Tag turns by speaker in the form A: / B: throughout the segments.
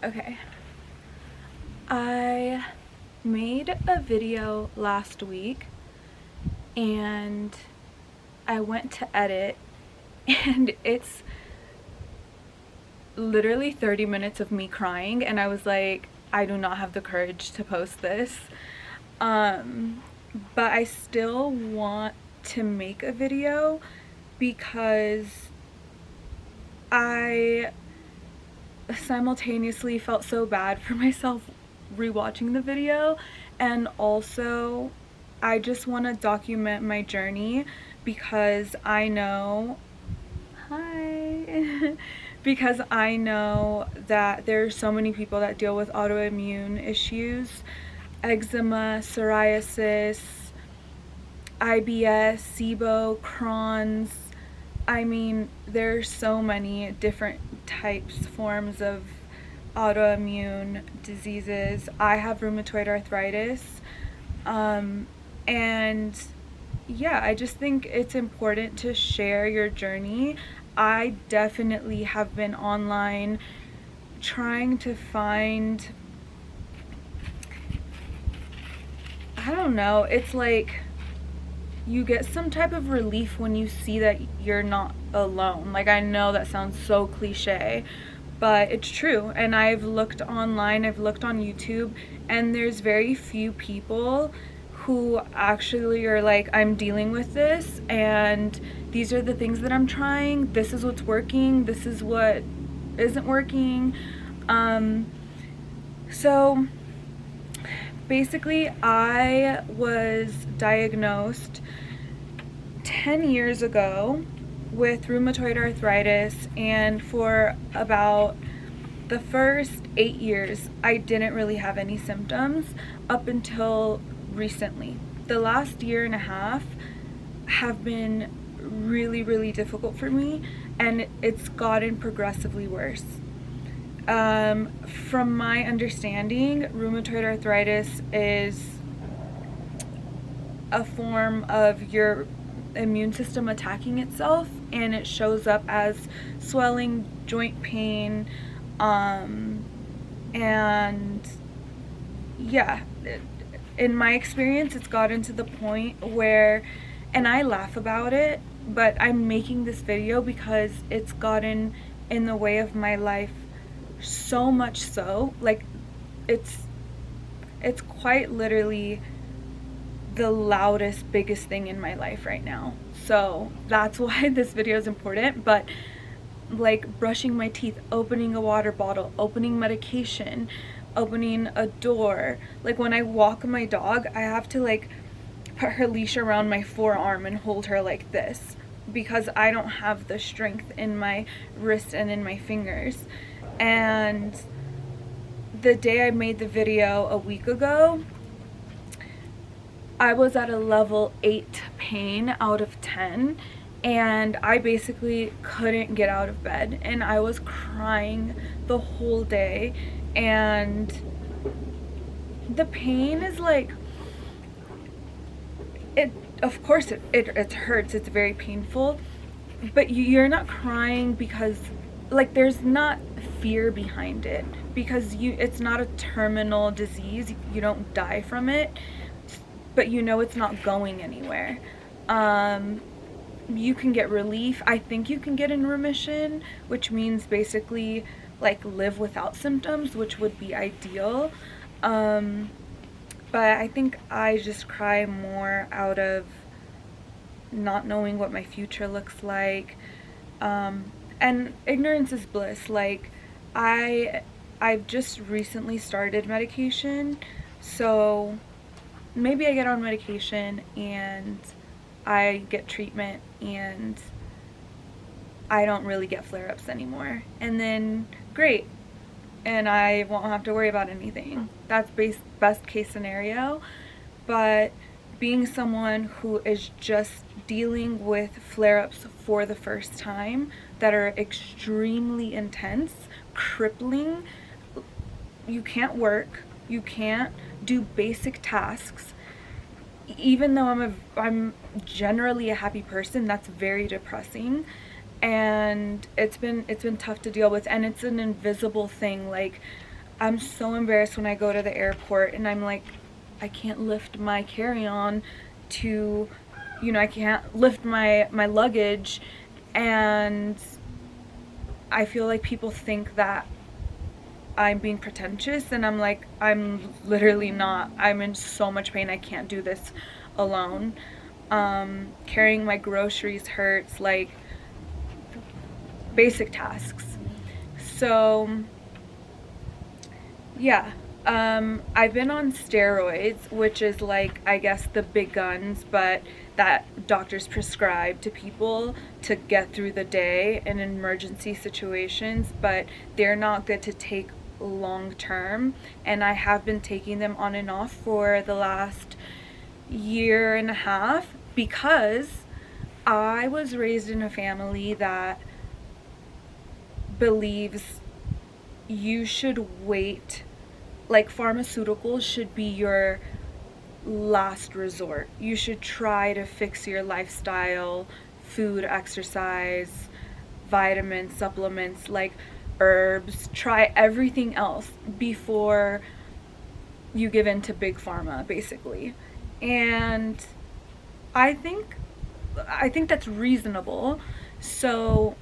A: Okay. I made a video last week and I went to edit and it's literally 30 minutes of me crying, and I was like, I do not have the courage to post this. Um, but I still want to make a video because I simultaneously felt so bad for myself rewatching the video, and also I just want to document my journey because I know hi because I know that there's so many people that deal with autoimmune issues, eczema, psoriasis, IBS, SIBO, Crohn's. I mean, there's so many different forms of autoimmune diseases. I have rheumatoid arthritis. And yeah, I just think it's important to share your journey. I definitely have been online trying to find, I don't know, it's like you get some type of relief when you see that you're not alone. Like, I know that sounds so cliche, but it's true. And I've looked online, I've looked on YouTube, and there's very few people who actually are like, I'm dealing with this, and these are the things that I'm trying, this is what's working, this is what isn't working. So basically, I was diagnosed 10 years ago with rheumatoid arthritis, and for about the first 8 years, I didn't really have any symptoms up until recently. The last year and a half have been really, really difficult for me, and it's gotten progressively worse. From my understanding, rheumatoid arthritis is a form of your immune system attacking itself, and it shows up as swelling, joint pain, and yeah, in my experience, it's gotten to the point where, and I laugh about it, but I'm making this video because it's gotten in the way of my life so much so, like, it's quite literally the loudest, biggest thing in my life right now. So that's why this video is important. But like brushing my teeth, opening a water bottle, opening medication, opening a door, like when I walk my dog, I have to like put her leash around my forearm and hold her like this because I don't have the strength in my wrist and in my fingers. And the day I made the video a week ago, I was at a level 8 pain out of 10, and I basically couldn't get out of bed, and I was crying the whole day. And the pain is like, it, of course it hurts, it's very painful, but you're not crying because, like, there's not fear behind it, because it's not a terminal disease, you don't die from it, but you know it's not going anywhere. You can get relief. I think you can get in remission, which means basically like live without symptoms, which would be ideal. But I think I just cry more out of not knowing what my future looks like. And ignorance is bliss. Like, I've just recently started medication, so maybe I get on medication and I get treatment and I don't really get flare-ups anymore, and then great, and I won't have to worry about anything. That's best case scenario. But being someone who is just dealing with flare-ups for the first time that are extremely intense, crippling, you can't work, you can't do basic tasks. Even though I'm generally a happy person, that's very depressing, and it's been tough to deal with, and it's an invisible thing. Like, I'm so embarrassed when I go to the airport and I'm like, I can't lift my carry-on to, you know, I can't lift my luggage, and I feel like people think that I'm being pretentious, and I'm like, I'm literally not. I'm in so much pain. I can't do this alone. Carrying my groceries hurts, like basic tasks. So, yeah. I've been on steroids, which is like, I guess, the big guns, but that doctors prescribe to people to get through the day in emergency situations, but they're not good to take long term. And I have been taking them on and off for the last year and a half because I was raised in a family that believes you should wait, like pharmaceuticals should be your last resort. You should try to fix your lifestyle, food, exercise, vitamins, supplements, like herbs, try everything else before you give in to big pharma, basically. And I think that's reasonable. So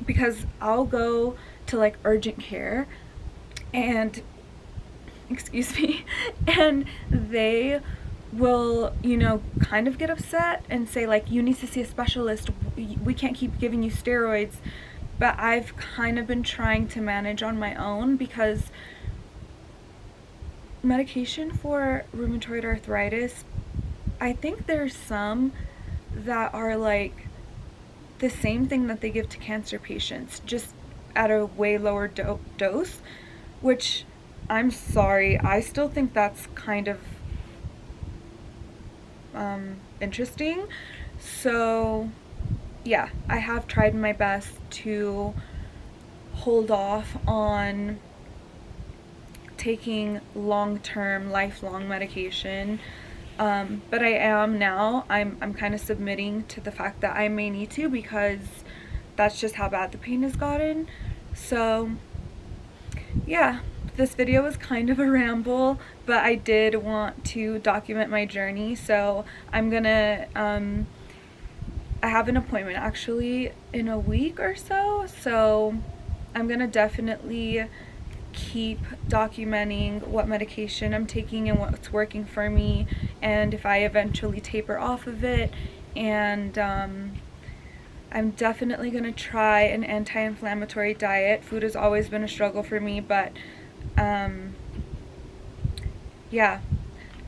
A: because I'll go to like urgent care and excuse me, and they will, you know, kind of get upset and say like, you need to see a specialist. We can't keep giving you steroids. But I've kind of been trying to manage on my own because medication for rheumatoid arthritis, I think there's some that are like the same thing that they give to cancer patients, just at a way lower dose, which, I'm sorry, I still think that's kind of interesting. So yeah, I have tried my best to hold off on taking long-term, lifelong medication. But I am now. I'm kind of submitting to the fact that I may need to, because that's just how bad the pain has gotten. So yeah, this video was kind of a ramble, but I did want to document my journey. So I'm gonna, I have an appointment actually in a week or so. So I'm gonna definitely keep documenting what medication I'm taking and what's working for me, and if I eventually taper off of it. And I'm definitely going to try an anti-inflammatory diet. Food has always been a struggle for me, but yeah,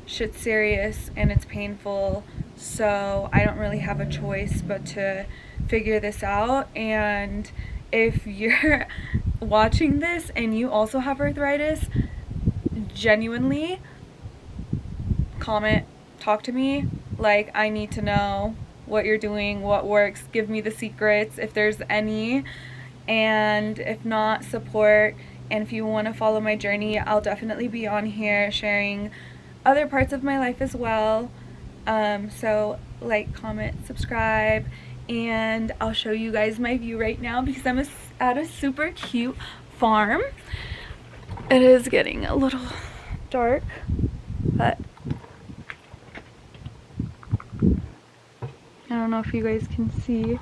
A: shit's serious and it's painful, so I don't really have a choice but to figure this out. And if you're watching this and you also have arthritis, genuinely comment, talk to me. Like, I need to know what you're doing, what works, give me the secrets if there's any, and if not, support. And if you want to follow my journey, I'll definitely be on here sharing other parts of my life as well. So like, comment, subscribe, and I'll show you guys my view right now because I'm at a super cute farm. It is getting a little dark, but I don't know if you guys can see.